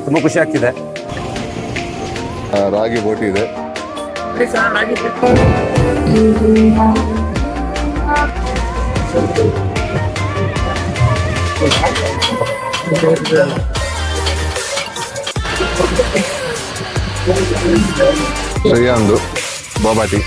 ತುಂಬ ಖುಷಿ ಆಗ್ತಿದೆ. ರಾಗಿ ಬೋಟಿ ಇದೆ. ಒಂದು ಬಾಬಾಟಿ.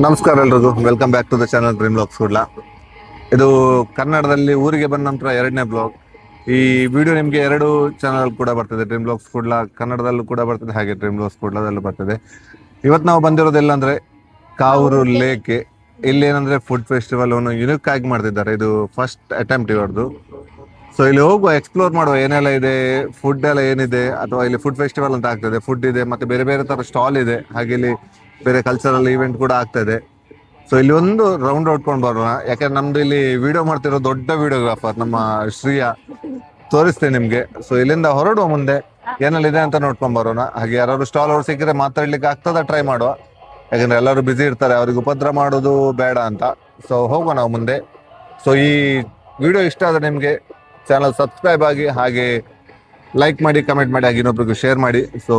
ನಮಸ್ಕಾರ ಎಲ್ರಿಗೂ, welcome back to the channel dream blogs Kudla. ಇದು ಕನ್ನಡದಲ್ಲಿ ಊರಿಗೆ ಬಂದ ನಂತರ 2ನೇ ಬ್ಲಾಗ್. ಈ ವಿಡಿಯೋ ನಿಮಗೆ 2 ಚಾನಲ್ ಕೂಡ ಬರ್ತದೆ. ಡ್ರೀಮ್ ಬ್ಲಾಗ್ಸ್ ಕೂಡ್ಲ ಕನ್ನಡದಲ್ಲೂ ಕೂಡ ಬರ್ತದೆ, ಹಾಗೆ ಡ್ರೀಮ್ ಬ್ಲಾಗ್ಸ್ ಕೂಡ್ಲದಲ್ಲೂ ಬರ್ತದೆ. ಇವತ್ತು ನಾವು ಬಂದಿರೋದೆಲ್ಲ ಅಂದರೆ ಕಾವೂರು ಲೇಕ್. ಇಲ್ಲಿ ಏನಂದರೆ ಫುಡ್ ಫೆಸ್ಟಿವಲ್ ಅನ್ನು ಯುನಿಕ್ ಆಗಿ ಮಾಡ್ತಿದ್ದಾರೆ. ಇದು ಫಸ್ಟ್ ಅಟೆಂಪ್ಟ್ ಇವ್ರದ್ದು. ಸೊ ಇಲ್ಲಿ ಹೋಗುವ, ಎಕ್ಸ್ಪ್ಲೋರ್ ಮಾಡುವ ಏನೆಲ್ಲ ಇದೆ, ಫುಡ್ ಎಲ್ಲ ಏನಿದೆ, ಅಥವಾ ಇಲ್ಲಿ ಫುಡ್ ಫೆಸ್ಟಿವಲ್ ಅಂತ ಆಗ್ತದೆ, ಫುಡ್ ಇದೆ, ಮತ್ತು ಬೇರೆ ಬೇರೆ ಥರ ಸ್ಟಾಲ್ ಇದೆ. ಹಾಗೆ ಇಲ್ಲಿ ಬೇರೆ ಕಲ್ಚರಲ್ ಇವೆಂಟ್ ಕೂಡ ಆಗ್ತದೆ. ಸೊ ಇಲ್ಲಿ ಒಂದು ರೌಂಡ್ ಹೊಡ್ಕೊಂಡು ಬರೋಣ. ಯಾಕಂದ್ರೆ ನಮ್ದು ಇಲ್ಲಿ ವಿಡಿಯೋ ಮಾಡ್ತಿರೋ ದೊಡ್ಡ ವಿಡಿಯೋಗ್ರಾಫರ್ ನಮ್ಮ ಶ್ರೀಯ, ತೋರಿಸ್ತೇನೆ ನಿಮ್ಗೆ. ಸೊ ಇಲ್ಲಿಂದ ಹೊರಡುವ ಮುಂದೆ ಏನೆಲ್ಲ ಇದೆ ಅಂತ ನೋಡ್ಕೊಂಡ್ ಬರೋಣ. ಹಾಗೆ ಯಾರು ಸ್ಟಾಲ್ ಅವ್ರು ಸಿಕ್ಕಿದ್ರೆ ಮಾತಾಡ್ಲಿಕ್ಕೆ ಆಗ್ತದ ಟ್ರೈ ಮಾಡುವ, ಯಾಕಂದ್ರೆ ಎಲ್ಲರೂ ಬ್ಯುಸಿ ಇರ್ತಾರೆ, ಅವ್ರಿಗೆ ಉಪದ್ರ ಮಾಡೋದು ಬೇಡ ಅಂತ. ಸೊ ಹೋಗುವ ನಾವು ಮುಂದೆ. ಸೊ ಈ ವಿಡಿಯೋ ಇಷ್ಟ ಆದರೆ ನಿಮಗೆ ಚಾನಲ್ ಸಬ್ಸ್ಕ್ರೈಬ್ ಆಗಿ, ಹಾಗೆ ಲೈಕ್ ಮಾಡಿ, ಕಮೆಂಟ್ ಮಾಡಿ, ಹಾಗೆ ಇನ್ನೊಬ್ರಿಗೂ ಶೇರ್ ಮಾಡಿ. ಸೊ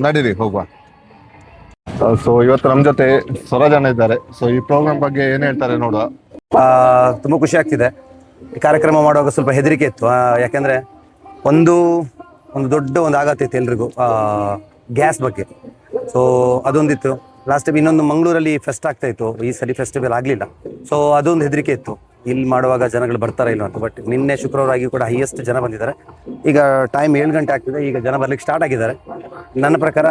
ನಡೀರಿ ಹೋಗುವ. ಸೊ ಇವತ್ತು ನಮ್ಮ ಜೊತೆ ಸ್ವರಾಜನ ಇದ್ದಾರೆ. ಸೊ ಈ ಪ್ರೋಗ್ರಾಮ್ ಬಗ್ಗೆ ಏನ್ ಹೇಳ್ತಾರೆ ನೋಡುವ. ತುಂಬ ಖುಷಿ ಆಗ್ತಿದೆ. ಈ ಕಾರ್ಯಕ್ರಮ ಮಾಡುವಾಗ ಸ್ವಲ್ಪ ಹೆದರಿಕೆ ಇತ್ತು. ಯಾಕೆಂದರೆ ಒಂದು ದೊಡ್ಡ ಆಘಾತ ಇತ್ತು ಎಲ್ರಿಗೂ, ಗ್ಯಾಸ್ ಬಗ್ಗೆ. ಸೊ ಅದೊಂದಿತ್ತು. ಲಾಸ್ಟ್ ಟೈಮ್ ಇನ್ನೊಂದು ಮಂಗಳೂರಲ್ಲಿ ಫೆಸ್ಟ್ ಆಗ್ತಾ ಇತ್ತು, ಈ ಸರಿ ಫೆಸ್ಟಿವಲ್ ಆಗಲಿಲ್ಲ. ಸೊ ಅದೊಂದು ಹೆದರಿಕೆ ಇತ್ತು, ಇಲ್ಲಿ ಮಾಡುವಾಗ ಜನಗಳು ಬರ್ತಾರ ಇಲ್ಲ ಅಂತ. ಬಟ್ ನಿನ್ನೆ ಶುಕ್ರವಾರ ಆಗಿ ಕೂಡ ಹೈಯೆಸ್ಟ್ ಜನ ಬಂದಿದ್ದಾರೆ. ಈಗ ಟೈಮ್ 7 ಗಂಟೆ ಆಗ್ತಿದೆ, ಈಗ ಜನ ಬರ್ಲಿಕ್ಕೆ ಸ್ಟಾರ್ಟ್ ಆಗಿದ್ದಾರೆ. ನನ್ನ ಪ್ರಕಾರ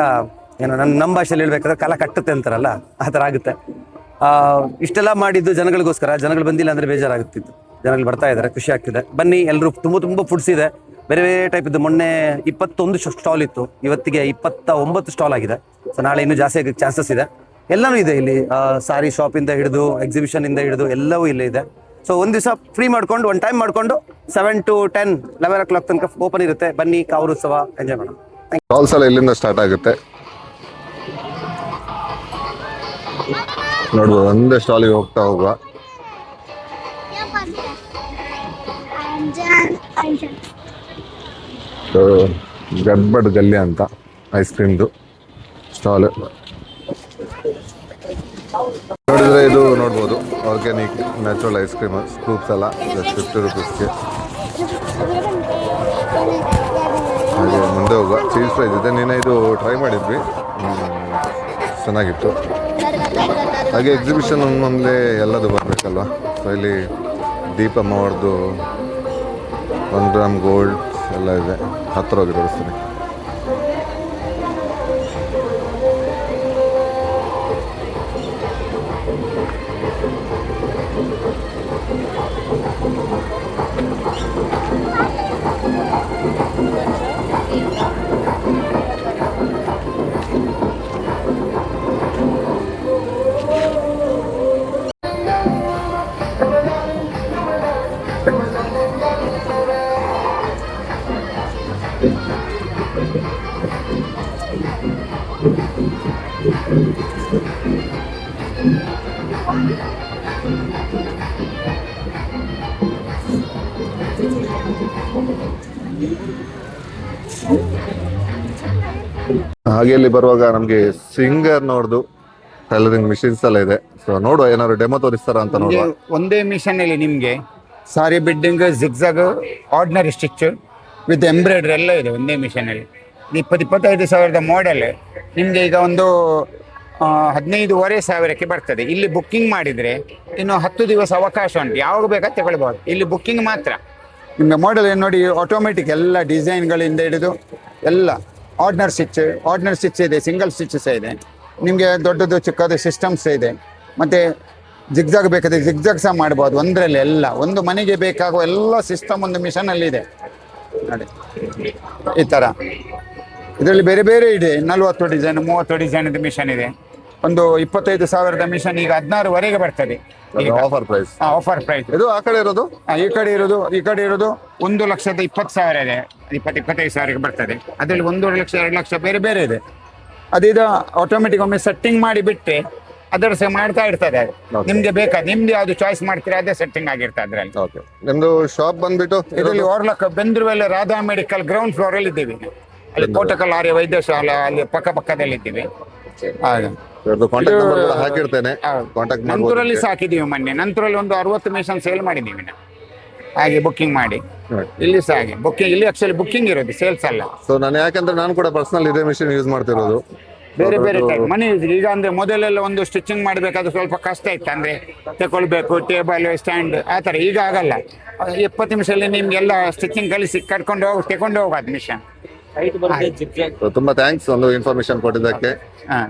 ಏನೋ ನಮ್ಮ ಭಾಷೆಯಲ್ಲಿ ಹೇಳ್ಬೇಕಾದ್ರೆ ಕಾಲ ಕಟ್ಟುತ್ತೆ ಅಂತಾರಲ್ಲ, ಆ ಥರ ಆಗುತ್ತೆ. ಇಷ್ಟೆಲ್ಲ ಮಾಡಿದ್ದು ಜನಗಳಿಗೋಸ್ಕರ. ಜನಗಳು ಬಂದಿಲ್ಲ ಅಂದರೆ ಬೇಜಾರಾಗುತ್ತಿತ್ತು. ಜನಗಳು ಬರ್ತಾ ಇದ್ದಾರೆ, ಖುಷಿ ಆಗ್ತಿದೆ. ಬನ್ನಿ ಎಲ್ಲರೂ. ತುಂಬ ಫುಡ್ಸ್ ಇದೆ, ಬೇರೆ ಬೇರೆ ಟೈಪ್ ಇದ್ದು. ಮೊನ್ನೆ 21 ಸ್ಟಾಲ್ ಇತ್ತು, ಇವತ್ತಿಗೆ 29 ಸ್ಟಾಲ್ ಆಗಿದೆ. ಸೊ ನಾಳೆ ಇನ್ನೂ ಜಾಸ್ತಿ ಆಗಕ್ಕೆ ಚಾನ್ಸಸ್ ಇದೆ. ಎಲ್ಲನೂ ಇದೆ ಇಲ್ಲಿ, ಸಾರಿ ಶಾಪಿಂದ ಹಿಡಿದು ಎಕ್ಸಿಬಿಷನಿಂದ ಹಿಡಿದು ಎಲ್ಲವೂ ಇಲ್ಲೇ ಇದೆ. ಸೊ ಒಂದು ದಿವಸ ಫ್ರೀ ಮಾಡ್ಕೊಂಡು, ಒಂದು ಟೈಮ್ ಮಾಡಿಕೊಂಡು 7 to 10, 11 o'clock ತನಕ ಓಪನ್ ಇರುತ್ತೆ. ಬನ್ನಿ, ಕಾವೂರು ಉತ್ಸವ ಎಂಜಾಯ್ ಮಾಡೋಣ. ಸ್ಟಾಲ್ಸ್ ಎಲ್ಲ ಇಲ್ಲಿಂದ ಸ್ಟಾರ್ಟ್ ಆಗುತ್ತೆ. ನೋಡ್ಬೋದು, ಒಂದೇ ಸ್ಟಾಲಿಗೆ ಹೋಗ್ತಾ ಹೋಗುವ. ಗಬ್ಬಡ್ ಗಲ್ಲಿ ಅಂತ ಐಸ್ ಕ್ರೀಮ್ದು ಸ್ಟಾಲ್ ನೋಡಿದ್ರೆ ಇದು ನೋಡ್ಬೋದು. Organic natural ice cream scoops ಎಲ್ಲ $50 ರೂಪೀಸ್ಗೆ. ಹಾಗೆ ಮುಂದೆ ಹೋಗುವ. ಚೀಸ್ ಫ್ರೈಸ್ ಇದೆ, ನಿನ್ನೆ ಇದು ಟ್ರೈ ಮಾಡಿದ್ವಿ, ಚೆನ್ನಾಗಿತ್ತು. ಹಾಗೆ ಎಕ್ಸಿಬಿಷನ್ ಒಂದೊಂದೇ ಎಲ್ಲದು ಬರಬೇಕಲ್ವ. ಸೊ ಇಲ್ಲಿ ದೀಪಮ್ಮ ಅವ್ರದ್ದು 1 ಗ್ರಾಮ್ ಗೋಲ್ಡ್ ಎಲ್ಲ ಇದೆ. ಹತ್ತಿರ ಹೋಗಿ ತೋರಿಸ್ತೀನಿ. ಹಾಗೆ ಇಲ್ಲಿ ಬರುವಾಗ ನಮಗೆ ಸಿಂಗರ್ನವ್ರದ್ದು ಟೈಲರಿಂಗ್ ಮಿಷಿನ್ಸ್ ಎಲ್ಲ ಇದೆ. ಸೊ ನೋಡುವ, ಏನಾದ್ರು ಡೆಮೋ ತೋರಿಸ್ತಾರ ಅಂತ ನೋಡುವ. ಒಂದೇ ಮಿಷನ್ ಅಲ್ಲಿ ನಿಮಗೆ ಸಾರಿ beading, zigzag, ordinary stitch with embroidery ಎಲ್ಲ ಇದೆ ಒಂದೇ ಮಿಷನ್ ಅಲ್ಲಿ. 25 ಸಾವಿರದ ಮಾಡೆಲ್ ನಿಮಗೆ ಈಗ ಒಂದು 15,500 ಬರ್ತದೆ. ಇಲ್ಲಿ ಬುಕ್ಕಿಂಗ್ ಮಾಡಿದರೆ ಇನ್ನು 10 ದಿವಸ ಅವಕಾಶ ಉಂಟು, ಯಾವಾಗ ಬೇಕಾದ್ರೆ ತಗೊಳ್ಬೋದು. ಇಲ್ಲಿ ಬುಕ್ಕಿಂಗ್ ಮಾತ್ರ. ನಿಮಗೆ ಮಾಡೆಲ್ ಏನು ನೋಡಿ, ಆಟೋಮೆಟಿಕ್ ಎಲ್ಲ ಡಿಸೈನ್ಗಳಿಂದ ಹಿಡಿದು ಎಲ್ಲ ಆರ್ಡಿನರಿ ಸ್ಟಿಚ್ ಇದೆ, ಸಿಂಗಲ್ ಸ್ಟಿಚ್ ಸಹ ಇದೆ ನಿಮಗೆ, ದೊಡ್ಡದು ಚಿಕ್ಕದು ಸಿಸ್ಟಮ್ಸ್ ಇದೆ. ಮತ್ತು ಜಿಗ್ಜಾಗ್ ಬೇಕಾದ್ರೆ ಜಿಗ್ಜಾಗ್ ಸಹ ಮಾಡ್ಬೋದು. ಒಂದರಲ್ಲಿ ಎಲ್ಲ ಒಂದು ಮನೆಗೆ ಬೇಕಾಗುವ ಎಲ್ಲ ಸಿಸ್ಟಮ್ ಒಂದು ಮಿಷನಲ್ಲಿದೆ ನೋಡಿ. ಈ ಥರ ಇದರಲ್ಲಿ ಬೇರೆ ಬೇರೆ ಇದೆ, 40 ಡಿಸೈನ್ 30 ಡಿಸೈನ್ದು ಮಿಷನ್ ಇದೆ. ಒಂದು 25,000ದ ಮಿಷನ್ ಈಗ 16ವರೆಗೆ ಬರ್ತದೆ ಆಫರ್ ಪ್ರೈಸ್. Offer price. ಇದು ಆ ಕಡೆ ಇರೋದು, ಈ ಕಡೆ ಇರೋದು 1,20,000 ಇದೆ, 25,000ಗೆ ಬರ್ತದೆ. ಅದರಲ್ಲಿ 1,00,000 2,00,000 ಬೇರೆ ಬೇರೆ ಇದೆ. ಅದಿದು ಆಟೋಮೆಟಿಕ್ ಒಮ್ಮೆ ಸೆಟ್ಟಿಂಗ್ ಮಾಡಿ ಬಿಟ್ಟರೆ ಅದರ ಸಹ ಮಾಡ್ತಾ ಇರ್ತದೆ. ನಿಮ್ಗೆ ನಿಮ್ದು ಯಾವ್ದು ಚಾಯ್ಸ್ ಮಾಡ್ತೀರಾ ಅದೇ ಸೆಟ್ಟಿಂಗ್ ಆಗಿರ್ತದೆ ಅದ್ರಲ್ಲಿ. ಓಕೆ. ನಿಮ್ದು ಶಾಪ್ ಬಂದ್ಬಿಟ್ಟು ಇದರಲ್ಲಿ ಓರ್ಲಕ್ ಬೆಂದ್ರವೆಲ್ಲ ರಾಧಾ ಮೆಡಿಕಲ್ ಗ್ರೌಂಡ್ ಫ್ಲೋರ್ ಅಲ್ಲಿ ಇದ್ದೀವಿ. ಅಲ್ಲಿ ಕೋಟಕಲ್ ಆರ್ಯ ವೈದ್ಯಶಾಲೆ ಅಲ್ಲಿ ಪಕ್ಕದಲ್ಲಿ ಇದ್ದೀವಿ. ಹಾಗೆ ಕಾಂಟ್ಯಾಕ್ಟ್ ನಂಬರ್ ಕೂಡ ಹಾಕಿರ್ತೇನೆ, ಕಾಂಟ್ಯಾಕ್ಟ್ ಮಾಡ್ಬೋದು. ನಂತರಲ್ಲಿ ಸಾಕಿದ್ದೀವಿ ಮೊನ್ನೆ. ನಂತರಲ್ಲಿ ಒಂದು 60 ಮಿಷನ್ ಸೇಲ್ ಮಾಡಿದ್ದೀವಿ ನಾವು, ಹಾಗೆ ಬುಕ್ಕಿಂಗ್ ಮಾಡಿ. ಇಲ್ಲಿ ಸಹ ಹಾಗೆ ಬುಕ್ಕಿಂಗ್, ಇಲ್ಲಿ ಆಕ್ಚುಲಿ ಬುಕ್ಕಿಂಗ್ ಇರೋದು, ಸೇಲ್ಸ್ ಅಲ್ಲ. ಸೊ ಯಾಕಂದ್ರೆ ನಾನು ಕೂಡ ಪರ್ಸನಲ್ ಇದೇ ಮಿಷನ್ ಯೂಸ್ ಮಾಡ್ತಿರೋದು. ಬೇರೆ ಬೇರೆ ಟೈಪ್ ಮನೆ ಈಗ ಅಂದ್ರೆ ಮೊದಲೆಲ್ಲ ಒಂದು ಸ್ಟಿಚಿಂಗ್ ಮಾಡಬೇಕಾದ್ರೆ ಸ್ವಲ್ಪ ಕಷ್ಟ ಇತ್ತು, ಅಂದ್ರೆ ತಗೊಳ್ಬೇಕು ಟೇಬಲ್ ಸ್ಟ್ಯಾಂಡ್ ಆ ಥರ. ಈಗ ಆಗಲ್ಲ, 20 ನಿಮಿಷದಲ್ಲಿ ನಿಮ್ಗೆಲ್ಲ ಸ್ಟಿಚಿಂಗ್ ಕಲಿಸಿ ತಗೊಂಡು ಹೋಗೋದು ಮಿಷನ್. ತುಂಬಾ ಥ್ಯಾಂಕ್ಸ್ ಒಂದು ಇನ್ಫಾರ್ಮೇಶನ್ ಕೊಟ್ಟಿದ್ದಕ್ಕೆ. ಹಾಂ,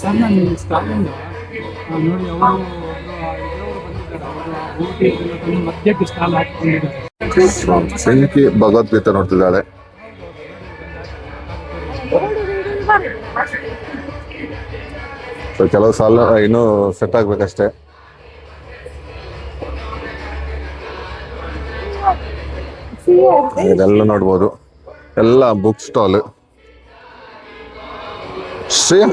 ಸಣ್ಣ ಸ್ಟಾಲಿಂದ ನೋಡಿ ಅವರು ಬಂದಿದ್ದಾರೆ, ಮಧ್ಯಕ್ಕೆ ಸ್ಟಾಲ್ ಹಾಕಿಕೊಂಡಿದ್ದಾರೆ. ಬೆಂಕಿ ಭಗವದ್ಗೀತೆ ನೋಡ್ತಿದ್ದಾಳೆ. ಸೊ ಕೆಲವು ಸಾಲ ಇನ್ನೂ ಸೆಟ್ ಆಗ್ಬೇಕಷ್ಟೇ. ಇದೆಲ್ಲ ನೋಡ್ಬೋದು, ಎಲ್ಲ ಬುಕ್ ಸ್ಟಾಲ್. ಶ್ರೇಯ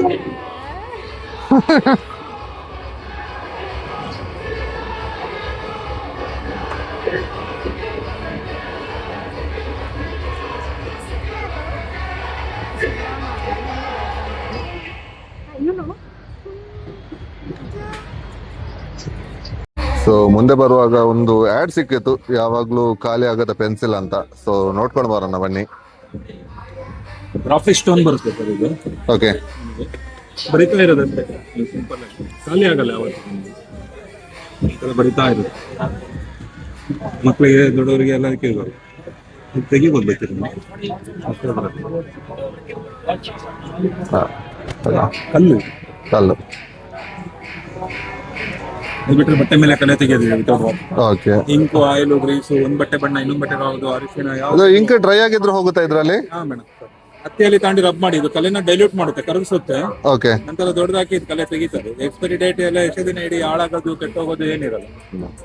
ಸೊ ಮುಂದೆ ಬರುವಾಗ ಒಂದು ಆಡ್ ಸಿಕ್ಕಿತ್ತು, ಯಾವಾಗ್ಲೂ ಖಾಲಿ ಆಗದ ಪೆನ್ಸಿಲ್ ಅಂತ. ಸೊ ನೋಡ್ಕೊಂಡು ಬರೋಣ ಬನ್ನಿ. ಗ್ರಾಫಿಕ್ ಸ್ಟೋನ್ ಬರುತ್ತೆ ಸರ್ ಇದು. ಓಕೆ. ಬರಿತಾ ಇರೋದಂತೆ ಸಿಂಪಲ್ ಆಗಿ, ಖಾಲಿ ಆಗಲ್ಲ ಯಾವತ್ತು, ಬರಿತಾ ಇರೋದು. ಮಕ್ಕಳಿಗೆ ದೊಡ್ಡವರಿಗೆ ಎಲ್ಲದಕ್ಕೆ ತೆಗಿಬೋದು ಬೇಕಿದ್ರೆ. ಕಲ್ಲು ಕಲ್ಲು ಅದು ಬಿಟ್ಟರೆ ಬಟ್ಟೆ ಮೇಲೆ ಕಲೆ ತೆಗೆಯೋದು. ಓಕೆ. ಇಂಕು, ಆಯಿಲ್, ಗ್ರೀಸು, ಒಂದ್ ಬಟ್ಟೆ ಬಣ್ಣ ಇನ್ನೊಂದು ಬಟ್ಟೆ ಯಾವುದು, ಅರಿಶಿನ ಅದು ಯಾವ್ದು. ಇಂಕ್ ಡ್ರೈ ಆಗಿದ್ರು ಹೋಗುತ್ತಾ ಇದ್ರಲ್ಲಿ? ಹಾ ಮೇಡಮ್, ಹತ್ತಿಯಲ್ಲಿ ತಾಂಡಿ ರಬ್ ಮಾಡಿ ಇದು ಕಲೆನ ಡೈಲ್ಯೂಟ್ ಮಾಡುತ್ತೆ, ಕರಗಿಸುತ್ತೆ. ಓಕೆ. ನಂತರ ದೊಡ್ಡದಾಕಿ ಇದು ಕಲೆ ತೆಗಿತಾರೆ. ಎಕ್ಸ್ಪೈರಿ ಡೇಟ್ ಎಲ್ಲ ಎಷ್ಟು ದಿನ ಇಡೀ ಹಾಳಾಗೋದು ಕೆಟ್ಟೋಗೋದು ಏನಿರಲ್ಲ.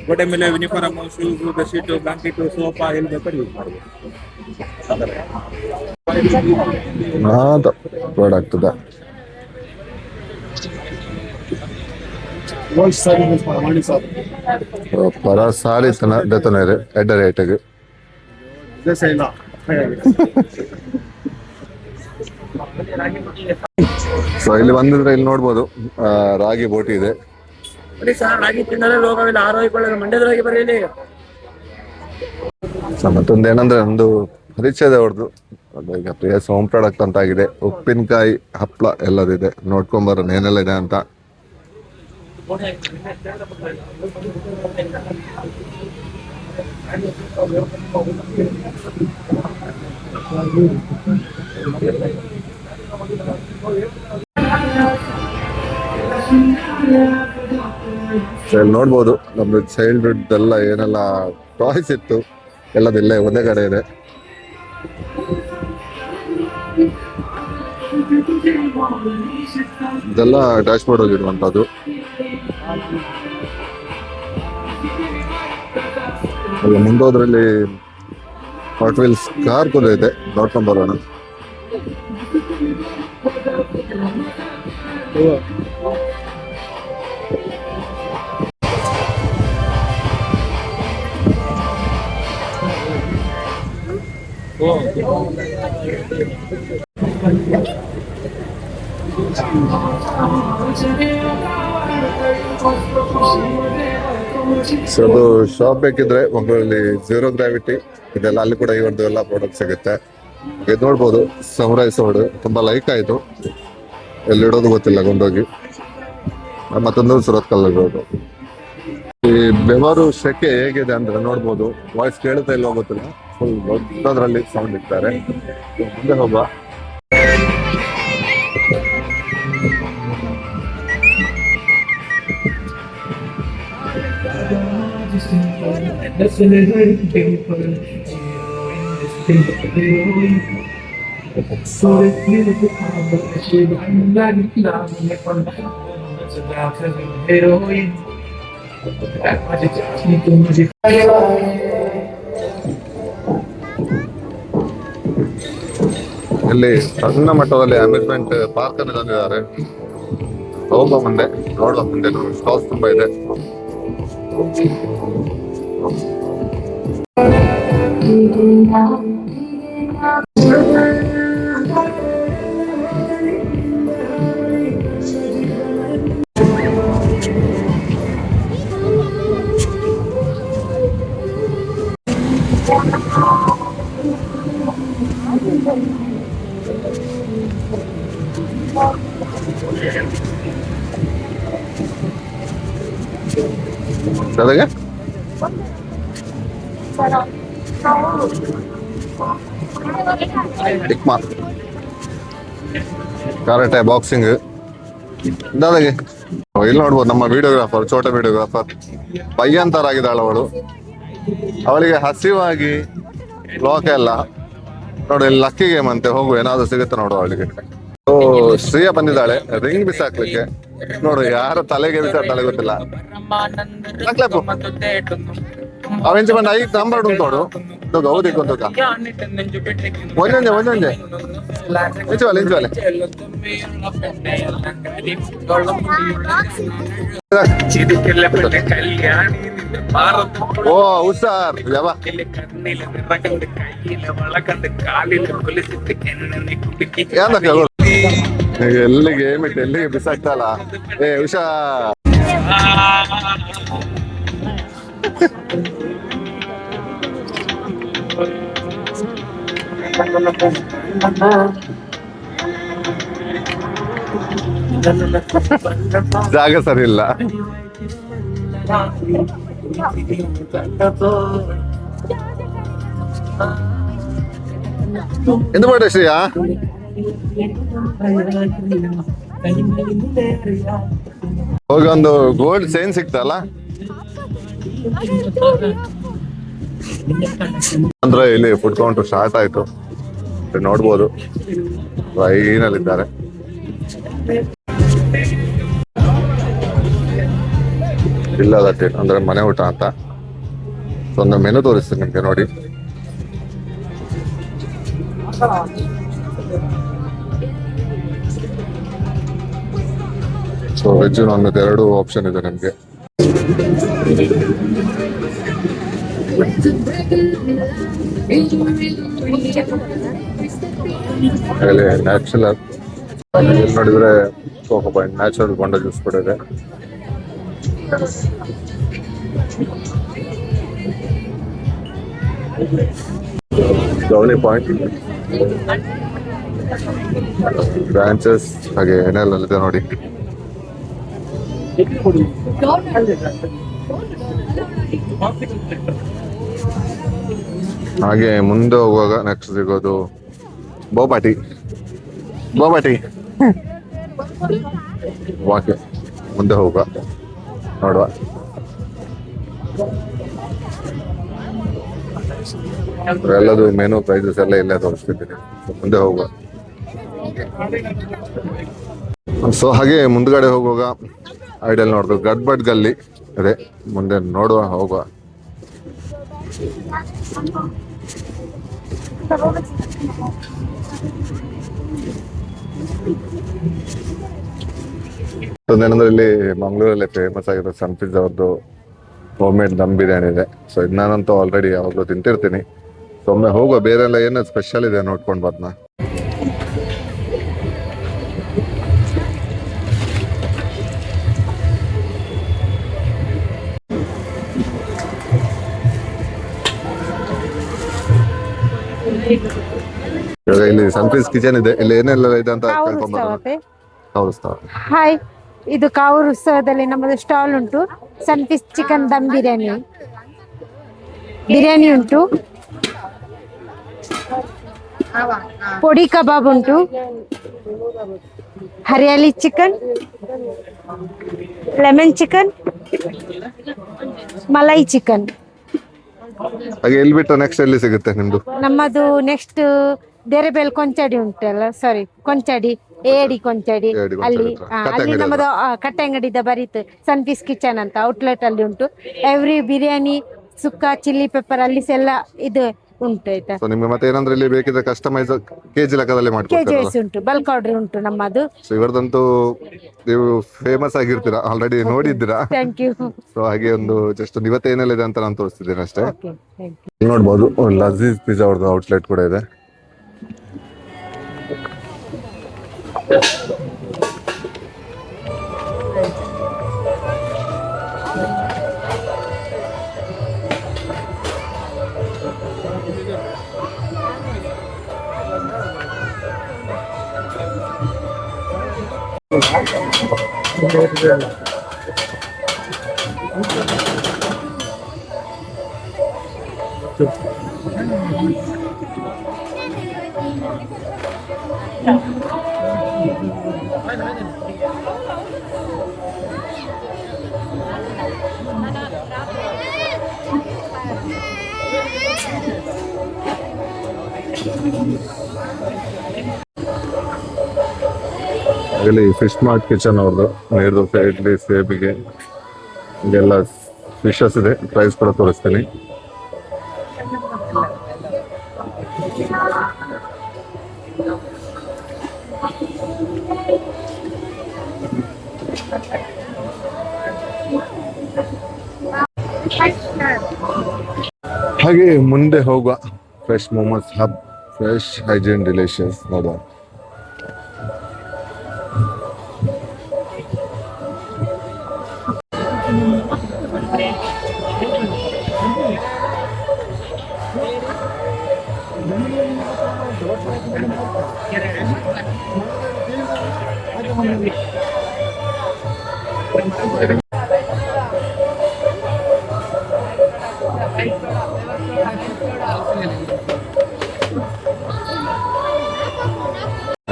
ಗೋಡೆ ಮೇಲೆ uniform, shoes, bedsheet, blanket, sofa ಎಲ್ಲಿ ಬೇಕಾದ್ರೆ ಯೂಸ್ ಮಾಡ್ಬೋದು. ಪ್ರಾಡಕ್ಟ್ ಪರ ಸಾರಿ ದೆತ್ತನೇರು ಎಡ್ಡ ರೇಟಿಗೆ. ಸೊ ಇಲ್ಲಿ ಬಂದಿದ್ರೆ ಇಲ್ಲಿ ನೋಡ್ಬೋದು ರಾಗಿ ಬೋಟಿ ಇದೆ. ಮತ್ತೊಂದು ಏನಂದ್ರೆ ಒಂದು ಪರಿಚಯದ ಹೊಡೆದು ಈಗ ಪ್ರಿಯಸ್ ಹೋಮ್ ಪ್ರಾಡಕ್ಟ್ ಅಂತ ಆಗಿದೆ. ಉಪ್ಪಿನಕಾಯಿ, ಹಪ್ಪಳ ಎಲ್ಲದಿದೆ. ನೋಡ್ಕೊಂಬರೋಣ ಏನೆಲ್ಲ ಇದೆ ಅಂತ. ಇಲ್ಲಿ ನೋಡ್ಬೋದು ನಮ್ದು ಚೈಲ್ಡ್ಹುಡ್ ಎಲ್ಲ ಏನೆಲ್ಲ ಟಾಯ್ಸ್ ಇತ್ತು ಎಲ್ಲದಿಲ್ಲ ಒಂದೇ ಕಡೆ ಇದೆ. ಇದೆಲ್ಲ ಡ್ಯಾಶ್ ಬೋರ್ಡ್ ಹೋಗಿರುವಂತದ್ದು. ಮುಂದೋದ್ರಲ್ಲಿ ಹಾಟ್ ವೀಲ್ಸ್ ಕಾರ್ ಕೂಡ ಇದೆ, ನೋಡ್ಕೊಂಡ್ ಬರೋಣ. ಸೊ ಅದು ಶಾಪ್ ಬೇಕಿದ್ರೆ ಒಬ್ಬರಲ್ಲಿ ಝೀರೋ ಗ್ರಾವಿಟಿ ಇದೆಲ್ಲ, ಅಲ್ಲಿ ಕೂಡ ಇವರದ್ದು ಎಲ್ಲ ಪ್ರಾಡಕ್ಟ್ ಸಿಗುತ್ತೆ. ಇದು ನೋಡ್ಬೋದು ಸಮುರಾಯ್ ಸೋಡ್ ತುಂಬಾ ಲೈಕ್ ಆಯ್ತು. ಎಲ್ಲಿಡೋದು ಗೊತ್ತಿಲ್ಲ ಕೊಂಡೋಗಿ. ಮತ್ತೊಂದು ಸುರತ್ ಕಲ್ಲರ್ ರೋಡು. ಈ ಬೆವರು ಸೆಕೆ ಹೇಗಿದೆ ಅಂದ್ರೆ ನೋಡ್ಬೋದು. ವಾಯ್ಸ್ ಕೇಳುತ್ತಾ ಇಲ್ವೋ ಗೊತ್ತಿಲ್ಲ, ಫುಲ್ ದೊಡ್ಡದ್ರಲ್ಲಿ ಸೌಂಡ್ ಇರ್ತಾರೆ. ಮುಂದೆ ಹೋಗುವ. ಇಲ್ಲಿ ಸಣ್ಣ ಮಟ್ಟದಲ್ಲಿ ಅಮ್ಯೂಸ್ಮೆಂಟ್ ಪಾರ್ಕ್ ಅನ್ನು ತಂದಿದ್ದಾರೆ. ಹೋಗುವ ಮುಂದೆ ನೋಡುವ ಮುಂದೆ ಸ್ಟಾಲ್ಸ್ ತುಂಬಾ ಇದೆ. ಜೊತೆಗೆ ಟಿಕ್ಮಾ ಕರಾಟೆ ಬಾಕ್ಸಿಂಗ್ ದಾದಾಗೆ ಇಲ್ಲಿ ನೋಡ್ಬೋದು ನಮ್ಮ ವಿಡಿಯೋಗ್ರಾಫರ್ ಛೋಟ ವಿಡಿಯೋಗ್ರಾಫರ್ ಪಯ್ಯಂತರಾಗಿದ್ದಾಳೆ ಅವಳು. ಅವಳಿಗೆ ಹಸಿವಾಗಿ ಲೋಕ ಎಲ್ಲ ನೋಡಿ ಇಲ್ಲಿ ಲಕ್ಕಿ ಗೇಮ್ ಅಂತೆ. ಹೋಗು ಏನಾದ್ರು ಸಿಗುತ್ತೆ ನೋಡು ಅವಳಿಗೆ. ಓ ಶ್ರೀಯ ಬಂದಿದ್ದಾಳೆ ರಿಂಗ್ ಬಿಸಾಕ್ಲಿಕ್ಕೆ. ನೋಡು ಯಾರ ತಲೆಗೆ ಬಿಸಾಡ್ತಾಳೆ ಗೊತ್ತಿಲ್ಲ. ಅವೆಂಚು ಬಂದು 5 ನಂಬರ್ ಉಂಟೋಡು ಗೌದಿ ಕೊಂದುಕ ಒಂದೊಂದೆ ಒಂದೊಂದೆ ಇಂಚುವಲೆ ಇಂಚುವಲೆ ಓ ಹುಷಾರ್ ಯಾವ ಎಲ್ಲಿಗೆ ಏಮಿಟ್ಟು ಎಲ್ಲಿಗೆ ಬಿಸಾಕ್ತಲ್ಲ. ಏ ಹುಷಾರ್ ಜಾಗ ಸರಿ ಇಲ್ಲ. ಎಂತ ಮಾಡ ಶ್ರೀಯಾ ಹೋಗಿ ಒಂದು ಗೋಲ್ಡ್ ಚೈನ್ ಸಿಕ್ತಲ್ಲ ಅಂದ್ರೆ ಇಲ್ಲಿ ಫುಡ್ ಕೌಂಟರ್ ಸ್ಟಾರ್ಟ್ ಆಯ್ತು. ನೋಡ್ಬೋದು ಲೈನಲ್ಲಿದ್ದಾರೆ. ಇಲ್ಲ ದಟ್ ಅಂದ್ರೆ ಮನೆ ಊಟ ಅಂತ ಒಂದು ಮೆನು ತೋರಿಸ್ತೀನಿ ನಿಮ್ಗೆ ನೋಡಿ. So veg non veg 2 option ಇದೆ ನಿಮ್ಗೆ. ನ್ಯಾಚುರಲ್ ನೋಡಿದ್ರೆ ನ್ಯಾಚುರಲ್ ಗೊಂಡ ಜ್ಯೂಸ್ ಕೂಡ ಇದೆ. ಗೌನಿ ಪಾಯಿಂಟ್ ಬ್ರಾಂಚಸ್ ಹಾಗೆ ಏನೆಲ್ಲ ನೋಡಿ. ಹಾಗೆ ಮುಂದೆ ಹೋಗುವಾಗ ನೆಕ್ಸ್ಟ್ ಸಿಗೋದು ಬೋಬಾಟಿ ವಾಕೆ ಮುಂದೆ ಹೋಗುವ ನೋಡುವ. ಎಲ್ಲದು ಮೆನು ಪ್ರೈಸಸ್ ಎಲ್ಲ ಇಲ್ಲೇ ತೋರಿಸ್ತಿದ್ದೀನಿ. ಮುಂದೆ ಹೋಗುವ. ಸೊ ಹಾಗೆ ಮುಂದ್ಗಡೆ ಹೋಗುವಾಗ ಐಡಿಯಲ್ ನೋಡ್ದು ಗಡ್ಬಡ್ ಗಲ್ಲಿ ಅದೇ ಮುಂದೆ ನೋಡುವ ಹೋಗುವ. ಏನಂದ್ರೆ ಇಲ್ಲಿ ಮಂಗಳೂರಲ್ಲಿ ಫೇಮಸ್ ಆಗಿರೋ ಸನ್ ಪಿಜ್ಜಾ ಅವ್ರದ್ದು ಹೋಮ್ ಮೇಡ್ ದಮ್ ಬಿರಿಯಾನಿ ಇದೆ. ಸೊ ಇದು ನಾನಂತೂ ಆಲ್ರೆಡಿ ಯಾವಾಗಲೂ ತಿಂತಿರ್ತೀನಿ. ಸೊ ಒಮ್ಮೆ ಹೋಗುವ ಬೇರೆ ಎಲ್ಲ ಏನು ಸ್ಪೆಷಲ್ ಇದೆ ನೋಡ್ಕೊಂಡು ಬದ್ನ. ಇವಾಗ ಇಲ್ಲಿ ಸನ್ಫೀಸ್ ಕಿಚನ್ ಇದೆ, ಇಲ್ಲಿ ಏನೆಲ್ಲ ಇದೆ ಅಂತ ಕಾವೂರು ಕೇಳ್ಕೊಂಡ್ ಉತ್ಸವ ಬರೋಣ. ಪೇ. ತೋರಿಸ್ತಾವ. ಹಾಯ್, ಇದು ಕಾವೂರು ಉತ್ಸವದಲ್ಲಿ ನಮ್ಮದು ಸ್ಟಾಲ್ ಉಂಟು. ಸನ್ಫಿಶ್ ಚಿಕನ್ ದಮ್ ಬಿರಿಯಾನಿ ಉಂಟು, ಪೊಡಿ ಕಬಾಬ್ ಉಂಟು, hariyali chicken, lemon chicken, malai chicken. ಹಾಗೆ ಎಲ್ಲಿ ಬಿಟ್ಟು ನೆಕ್ಸ್ಟ್ ಎಲ್ಲಿ ಸಿಗುತ್ತೆ ನಿಮ್ದು? ನಮ್ಮದು ನೆಕ್ಸ್ಟ್ ದೇರೆಬೇಲ್ ಕೊಂಚಾಡಿ ಉಂಟಲ್ಲ, ಸಾರಿ ಕೊಂಚಾಡಿ, ಏಡಿ ಕೊಂಚಾಡಿ, ಏಡಿ ಕೊಂಚಾಡಿ ಅಲ್ಲಿ ಹತ್ರ. ಅಲ್ಲಿ ಕಟ್ಟೆ ನಮ್ಮದು ಕಟ್ಟೆ ಅಂಗಡಿದ ಬರೀತು ಸನ್ಫೀಸ್ ಕಿಚನ್ ಅಂತ ಔಟ್ಲೆಟ್ ಅಲ್ಲಿ ಉಂಟು. ಎವ್ರಿ ಬಿರಿಯಾನಿ, ಸುಕ್ಕ, ಚಿಲ್ಲಿ ಪೆಪ್ಪರ್ ಅಲ್ಲಿ ಎಲ್ಲ ಇದು ಉಂಟು ಆಯ್ತಾ. ಸೊ ನಿಮ್ಗೆ ಮತ್ತೆ ಏನಂದ್ರೆ ಇಲ್ಲಿ ಬೇಕಿದ್ರೆ ಕಸ್ಟಮೈಸ್ ಕೆಜಿ ಲೆಕ್ಕದಲ್ಲಿ ಕೆಜಿ ಮಾಡ್ಕೊಡ್ತೀರಲ್ಲ. ವೈಸ್ ಉಂಟು, ಬಲ್ಕ್ ಆರ್ಡರ್ ಉಂಟು ನಮ್ಮದು. ಸೊ ಇವರದಂತೂ ನೀವು ಫೇಮಸ್ ಆಗಿರ್ತೀರಾ, ಆಲ್ರೆಡಿ ನೋಡಿದ್ದೀರಾ. Thank you. ಸೊ ಹಾಗೆ ಒಂದು ಜಸ್ಟ್ ಇವತ್ತೇನೆಲ್ಲ ಇದೆ ಅಂತ ನಾನು ತೋರಿಸ್ತಿದ್ದೇನೆ ಅಷ್ಟೇ. Okay, thank you. ಇಲ್ಲಿ ನೋಡ್ಬೋದು ಲಜೀಜ್ ಪಿಜ್ಜಾ ಅವ್ರದ್ದು ಔಟ್ಲೆಟ್ ಕೂಡ ಇದೆ. ಇಲ್ಲಿ ಫಿಶ್ ಮಾರ್ಟ್ ಕಿಚನ್ ಅವ್ರದ್ದು ನೀರು ದೋಸೆ, ಇಡ್ಲಿ, ಸೇಬಿಗೆ ಇದೆಲ್ಲ ಫಿಶಸ್ ಇದೆ. ಪ್ರೈಸ್ ಕೂಡ ತೋರಿಸ್ತೀನಿ. ಹಾಗೆ ಮುಂದೆ ಹೋಗುವ fresh momos hub, fresh hygiene delicious ನೋಡುವ.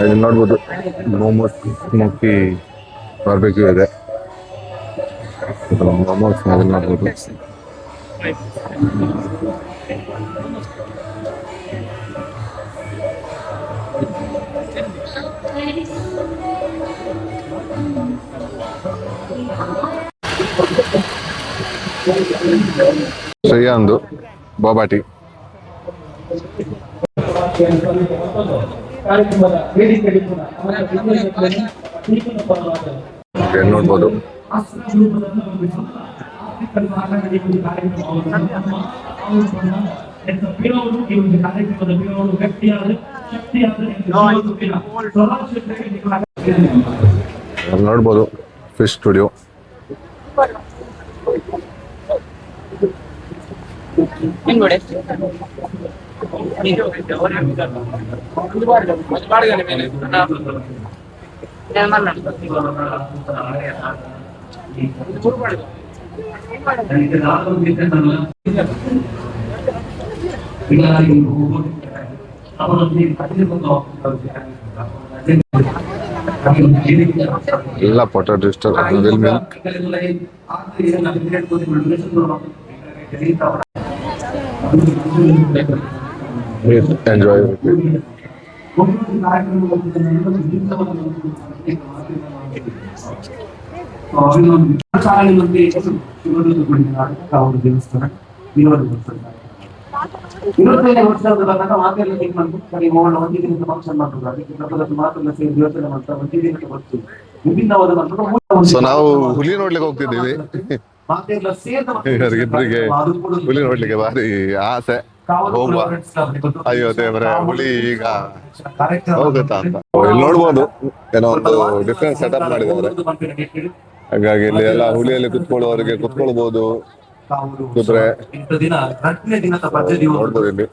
ಇಲ್ಲಿ ನೋಡ್ಬೋದು ಮೋಮೋಸ್ ಸ್ಮೋಕಿ ಬಾರ್ಬೆಕ್ಯೂ ಇದೆ. ಮೋಮೋಸ್ ನೋಡ್ಬೋದು. ಶ್ರೇಯಾಂದು ಬಾಬಾಟಿ. ನೋಡ್ಬೋದು ನೋಡ್ಬೋದು ಫಿಶ್ ಸ್ಟುಡಿಯೋ. ಎಲ್ಲ ಪೊಟ್ಯಾಟೊ ಡಿಸ್ಟರ್, ಮಿಲ್ಕ್. ಎಂಜಾಯ್. ಇವತ್ತನೇ ವರ್ಷದ ತನಕ ಮಾತೆಲ್ಲ ಥಿಂಕ್ ಮಾಡ್ಕೊಂಡು ಮೋಹನ್ ಒಂದು ದಿನದ ಫಂಕ್ಷನ್ ಮಾಡ್ತಾರೆ. ಅದಕ್ಕೆ ಪ್ರಪಂಚದ ಮಾತೆಲ್ಲ ಸೇರಿ ಯೋಚನೆ ಮಾಡ್ತಾರೆ. ಒಂದು ದಿನಕ್ಕೆ ಬರ್ತು ವಿಭಿನ್ನವಾದ. ಸೊ ನಾವು ಹುಲಿ ನೋಡ್ಲಿಕ್ಕೆ ಹೋಗ್ತಿದ್ದೀವಿ. ಮಾತೆಲ್ಲ ಸೇರಿ ಇಬ್ಬರಿಗೆ ಹುಲಿ ನೋಡ್ಲಿಕ್ಕೆ ಭಾರಿ ಆಸೆ. ಹೋಗುವ. ಅಯ್ಯೋ ದೇವರೇ, ಹುಲಿ ಈಗ ಹೋಗುತ್ತಾ ಅಂತ. ಇಲ್ಲಿ ನೋಡ್ಬೋದು ಏನೋ ಒಂದು ಡಿಫ್ರೆಂಟ್ ಸೆಟಪ್ ಮಾಡಿದ್ದಾರೆ. ಹಾಗಾಗಿ ಇಲ್ಲಿ ಎಲ್ಲ ಹುಲಿಯಲ್ಲಿ ಕುತ್ಕೊಳ್ಳುವವರಿಗೆ ಕುತ್ಕೊಳ್ಬಹುದು. ಕುದುರೆ ನೋಡ್ಬೋದು ಇಲ್ಲಿ.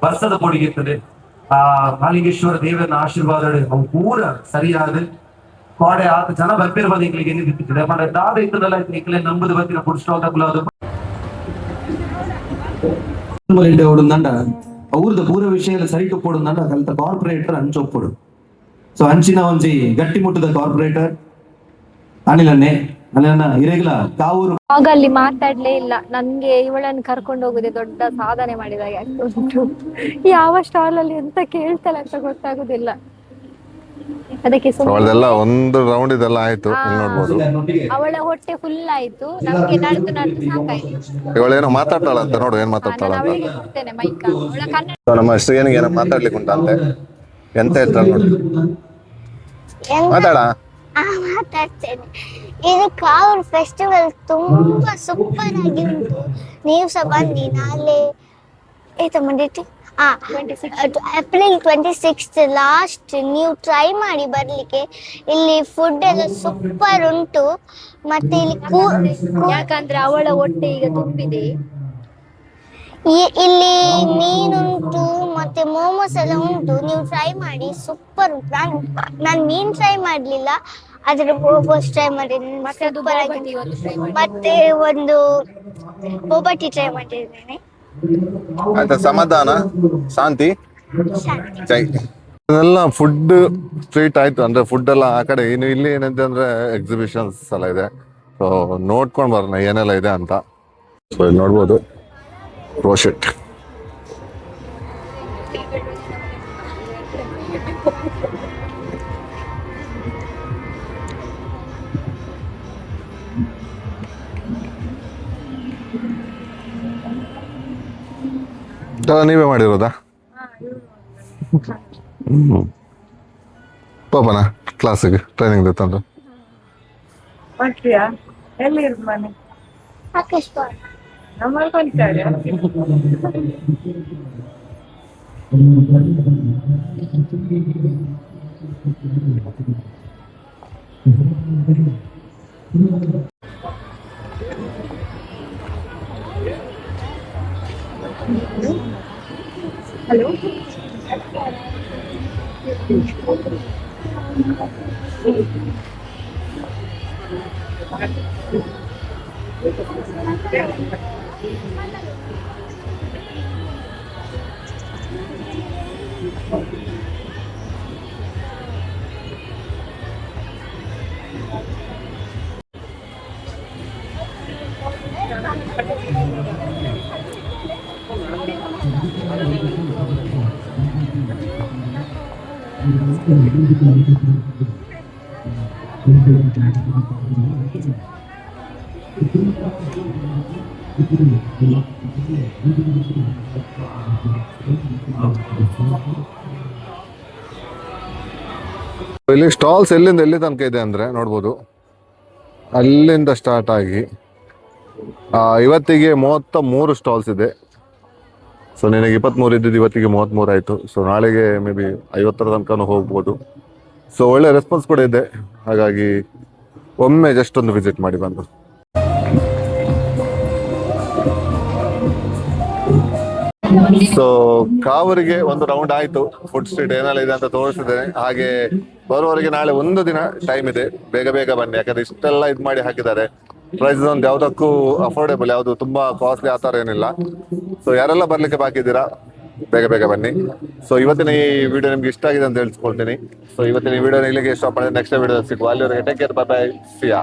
ವರ್ಷದ ಕೊಡುಗೆ ಇರ್ತದೆ. ಆ ಮಾಲಿಂಗೇಶ್ವರ ದೇವರ ಆಶೀರ್ವಾದ ಪೂರ ಸರಿಯಾದ ಕೋಡೆ ಆತ ಜನ ಬರ್ಪಿರ್ಬೋದು ಎಂಗ್ಲಿಗೆ ನಿಂತಿರ್ತದೆ ಮನೆ ದಾದ ಇದ್ದದಲ್ಲ ಎಂಗ್ಲೆ ನಂಬುದು ಬರ್ತಿನ ಫುಡ್ ಸ್ಟಾಲ್ ತಗೊಳ್ಳೋದು ಓಡುಂದಂಡ ಅವ್ರದ ಪೂರ ವಿಷಯ ಸರಿಟು ಕೊಡುಂದಂಡ ಕಲಿತ ಕಾರ್ಪೊರೇಟರ್ ಹಂಚೊಪ್ಪುಡು. ಸೊ ಹಂಚಿನ ಒಂಜಿ ಗಟ್ಟಿ ಮುಟ್ಟದ ಕಾರ್ಪೊರೇಟರ್ ಅನಿಲನ್ನೇ ಅನಿಲನ್ನ ಇರೆಗ್ಲ ಕಾವೂರು ಆಗ ಅಲ್ಲಿ ಮಾತಾಡ್ಲೇ ಇಲ್ಲ. ನನ್ಗೆ ಇವಳನ್ನು ಕರ್ಕೊಂಡು ಹೋಗುದೇ ದೊಡ್ಡ ಸಾಧನೆ ಮಾಡಿದಾಗ ಆಗ್ತಾ ಉಂಟು. ಯಾವ ಸ್ಟಾಲ್ ಅಲ್ಲಿ ಎಂತ ಕೇಳ್ತಾಳೆ ಅಂತ ಗೊತ್ತಾಗುದಿಲ್ಲ. ಅದಕ್ಕೆ ಅವಳದೆಲ್ಲ ಒಂದು ರೌಂಡ್ ಇದೆಲ್ಲ ಆಯ್ತು. ಇಲ್ಲಿ ನೋಡ್ಬೋದು ಅವಳ ಹೊಟ್ಟೆ ಫುಲ್ ಆಯ್ತು. ನಮ್ಗೆ ನಡೆದು ನಡೆದು ಸಾಕಾಯ್ತು. ಇವಳೇನೋ ಮಾತಾಡ್ತಾಳಂತ, ನೋಡು ಏನ್ ಮಾತಾಡ್ತಾಳ ನಾನು ಅಂತ. ಅವಳಿಗೆ ಕೊಡ್ತೇನೆ ಮೈಕ. ಅವಳ ಕನ್ನಡ ನಮ್ಮ ಶ್ರೀಯನಿಗೆ ಏನೋ ಮಾತಾಡ್ಲಿಕ್ಕೆ ಉಂಟಂತೆ. ಎಂತ ಹೇಳ್ತಾಳ ನೋಡಿ, ಮಾತಾಡ. ಮಾತಾಡ್ತೇನೆ. ಇದು ಕಾವೂರು ಫೆಸ್ಟಿವಲ್ ತುಂಬಾ ಸೂಪರ್ ಆಗಿ ಉಂಟು. ನೀವು ಸಹ ಬನ್ನಿ. ನಾಳೆ ಡೇಟ್ ಏಪ್ರಿಲ್ 26 ಲಾಸ್ಟ್. ನೀವು ಟ್ರೈ ಮಾಡಿ ಬರ್ಲಿಕ್ಕೆ. ಇಲ್ಲಿ ಫುಡ್ ಎಲ್ಲ ಸೂಪರ್ ಉಂಟು. ಮತ್ತೆ ಇಲ್ಲಿ ಯಾಕಂದ್ರೆ ಅವಳ ಹೊಟ್ಟೆ ಈಗ ತುಂಬಿದೆ. ಇಲ್ಲಿ ಮೀನುಂಟು ಮತ್ತೆ ಮೋಮೋಸ್ ಎಲ್ಲ ಉಂಟು. ನೀವು ಟ್ರೈ ಮಾಡಿ, ಸೂಪರ್ ಉಂಟು. ನಾನು ಮೀನ್ ಟ್ರೈ ಮಾಡ್ಲಿಲ್ಲ, ಆದ್ರೆ ಮೋಮೋಸ್ ಟ್ರೈ ಮಾಡಿದ್ದೀನಿ. ಮತ್ತೆ ಒಂದು ಬೋಬಾಟಿ ಟ್ರೈ ಮಾಡಿದ್ದೇನೆ. ಆಯ್ತಾ, ಸಮಾಧಾನ, ಶಾಂತಿ, ಜೈ. ಇದೆಲ್ಲ ಫುಡ್ ಸ್ಟ್ರೀಟ್ ಆಯ್ತು. ಅಂದ್ರೆ ಫುಡ್ ಎಲ್ಲ ಆ ಕಡೆ. ಇನ್ನು ಇಲ್ಲಿ ಏನಂತ ಅಂದ್ರೆ ಎಕ್ಸಿಬಿಷನ್ಸ್ ಎಲ್ಲ ಇದೆ. ಸೊ ನೋಡ್ಕೊಂಡ್ ಬರೋಣ ಏನೆಲ್ಲ ಇದೆ ಅಂತ. ಸೊ ಇಲ್ಲಿ ನೋಡ್ಬೋದು ರೋಶೆಟ್. ನೀವೇ ಮಾಡಿರೋದಾ? ಪಾಪನ ಕ್ಲಾಸಿಗೆ ಟ್ರೈನಿಂಗ್ ತಂದು ಎಲ್ಲಿ ಇರೋದು ಮನೆ? ಆಕಾಶ್ ಬಾಳ್. ನಮ್ಮ ಕೊಂಚಾಡಿ. ಹಲೋ. ಇಲ್ಲಿ ಸ್ಟಾಲ್ಸ್ ಎಲ್ಲಿಂದ ಎಲ್ಲಿ ತನಕ ಇದೆ ಅಂದ್ರೆ ನೋಡ್ಬೋದು. ಅಲ್ಲಿಂದ ಸ್ಟಾರ್ಟ್ ಆಗಿ ಇವತ್ತಿಗೆ 33 ಸ್ಟಾಲ್ಸ್ ಇದೆ. ಸೊ ನಿನಗೆ 23 ಇದ್ದಿದ್ದು ಇವತ್ತಿಗೆ 33 ಆಯಿತು. ಸೊ ನಾಳೆಗೆ ಮೇ ಬಿ 50 ತನಕ ಹೋಗ್ಬೋದು. ಸೊ ಒಳ್ಳೆ ರೆಸ್ಪಾನ್ಸ್ ಕೂಡ ಇದೆ. ಹಾಗಾಗಿ ಒಮ್ಮೆ ಜಸ್ಟ್ ಒಂದು ವಿಸಿಟ್ ಮಾಡಿ ಬಂದು. ಸೊ ಕಾವೂರಿಗೆ ಒಂದು ರೌಂಡ್ ಆಯ್ತು. ಫುಡ್ ಸ್ಟ್ರೀಟ್ ಏನೆಲ್ಲ ಇದೆ ಅಂತ ತೋರಿಸಿದ್ದೇನೆ. ಹಾಗೆ ಬರುವವರೆಗೆ ನಾಳೆ ಒಂದು ದಿನ ಟೈಮ್ ಇದೆ. ಬೇಗ ಬೇಗ ಬನ್ನಿ, ಯಾಕಂದ್ರೆ ಇಷ್ಟೆಲ್ಲ ಇದು ಮಾಡಿ ಹಾಕಿದ್ದಾರೆ. ಪ್ರೈಸಸ್ ಒಂದು ಯಾವುದಕ್ಕೂ ಅಫೋರ್ಡೆಬಲ್, ಯಾವುದು ತುಂಬಾ ಕಾಸ್ಟ್ಲಿ ಆ ಥರ ಏನಿಲ್ಲ. ಸೊ ಯಾರೆಲ್ಲ ಬರ್ಲಿಕ್ಕೆ ಬಾಕಿ ಇದ್ದೀರಾ ಬೇಗ ಬೇಗ ಬನ್ನಿ. ಸೊ ಇವತ್ತಿನ ಈ ವಿಡಿಯೋ ನಿಮ್ಗೆ ಇಷ್ಟ ಆಗಿದೆ ಅಂತ ಹೇಳ್ಕೊಳ್ತೀನಿ. ಸೊ ಇವತ್ತಿನ ಈ ವಿಡಿಯೋನ ಇಲ್ಲಿಗೆ ಸ್ಟಾಪ್ ಮಾಡಿದ್ರೆ ನೆಕ್ಸ್ಟ್ ವಿಡಿಯೋ ಸಿಗುವ. ಅಲ್ಲಿವರೆಗೆ ಟೇಕ್ ಕೇರ್, ಬೈ ಬೈ, ಸಿಯಾ.